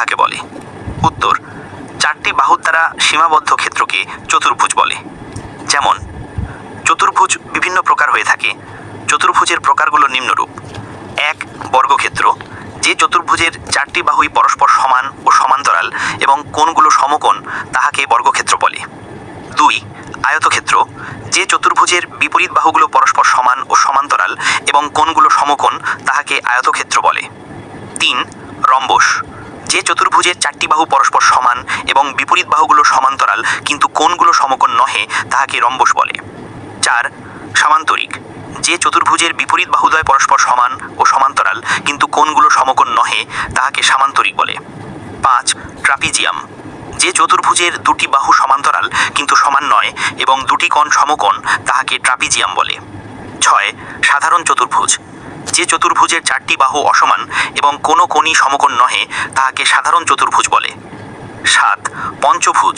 কাহাকে বলে? উত্তর, চারটি বাহুর দ্বারা সীমাবদ্ধ ক্ষেত্রকে চতুর্ভুজ বলে। যেমন, চতুর্ভুজ বিভিন্ন প্রকার হয়ে থাকে। চতুর্ভুজের প্রকারগুলো নিম্নরূপ: 1. বর্গক্ষেত্র, যে চতুর্ভুজের চারটি বাহুই পরস্পর সমান ও সমান্তরাল এবং কোণগুলো সমকোণ তাহাকে বর্গক্ষেত্র বলে। 2. আয়তক্ষেত্র, যে চতুর্ভুজের বিপরীত বাহুগুলো পরস্পর সমান ও সমান্তরাল এবং কোণগুলো সমকোণ তাহাকে আয়তক্ষেত্র বলে। 3. রম্বস, যে চতুর্ভুজের চারটি বাহু পরস্পর সমান এবং বিপরীত বাহুগুলো সমান্তরাল কিন্তু কোণগুলো সমকোণ নহে তাহাকে রম্বস বলে। 4. সামান্তরিক, যে চতুর্ভুজের বিপরীত বাহুদ্বয় পরস্পর সমান ও সমান্তরাল কিন্তু কোণগুলো সমকোণ নহে তাহাকে সামান্তরিক বলে। 5. ট্রাপিজিয়াম, যে চতুর্ভুজের দুটি বাহু সমান্তরাল কিন্তু সমান নয় এবং দুটি কোণ সমকোণ তাহাকে ট্রাপিজিয়াম বলে। 6. সাধারণ চতুর্ভুজ, যে চতুর্ভুজের চারটি বাহু অসমান এবং কোনো কোণই সমকোণ নহে তাহাকে সাধারণ চতুর্ভুজ বলে। 7. পঞ্চভুজ,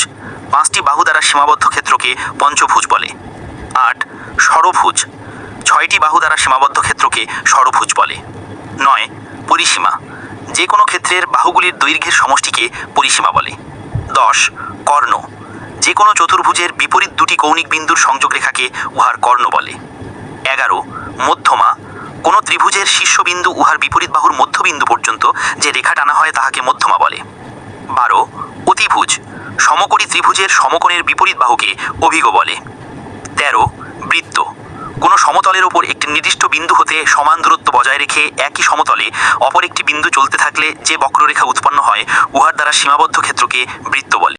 5টি বাহু দ্বারা সীমাবদ্ধ ক্ষেত্রকে পঞ্চভুজ বলে। 8. ষড়ভুজ, 6টি বাহু দ্বারা সীমাবদ্ধ ক্ষেত্রকে ষড়ভুজ বলে। 9. পরিসীমা, যে কোনো ক্ষেত্রের বাহুগুলির দৈর্ঘ্যের সমষ্টিকে পরিসীমা বলে। 10. কর্ণ, যে কোনো চতুর্ভুজের বিপরীত দুটি কৌণিক বিন্দুর সংযোগ রেখাকে উহার কর্ণ বলে। 11. মধ্যমা, কোনো ত্রিভুজের শীর্ষবিন্দু উহার বিপরীত বাহুর মধ্যবিন্দু পর্যন্ত যে রেখা টানা হয় তাহাকে মধ্যমা বলে। 12. অতিভুজ, সমকোণী ত্রিভুজের সমকোণের বিপরীত বাহুকে অভিগ বলে। 13. বৃত্ত, কোনো সমতলের ওপর একটি নির্দিষ্ট বিন্দু হতে সমান দূরত্ব বজায় রেখে একই সমতলে অপর একটি বিন্দু চলতে থাকলে যে বক্ররেখা উৎপন্ন হয় উহার দ্বারা সীমাবদ্ধ ক্ষেত্রকে বৃত্ত বলে।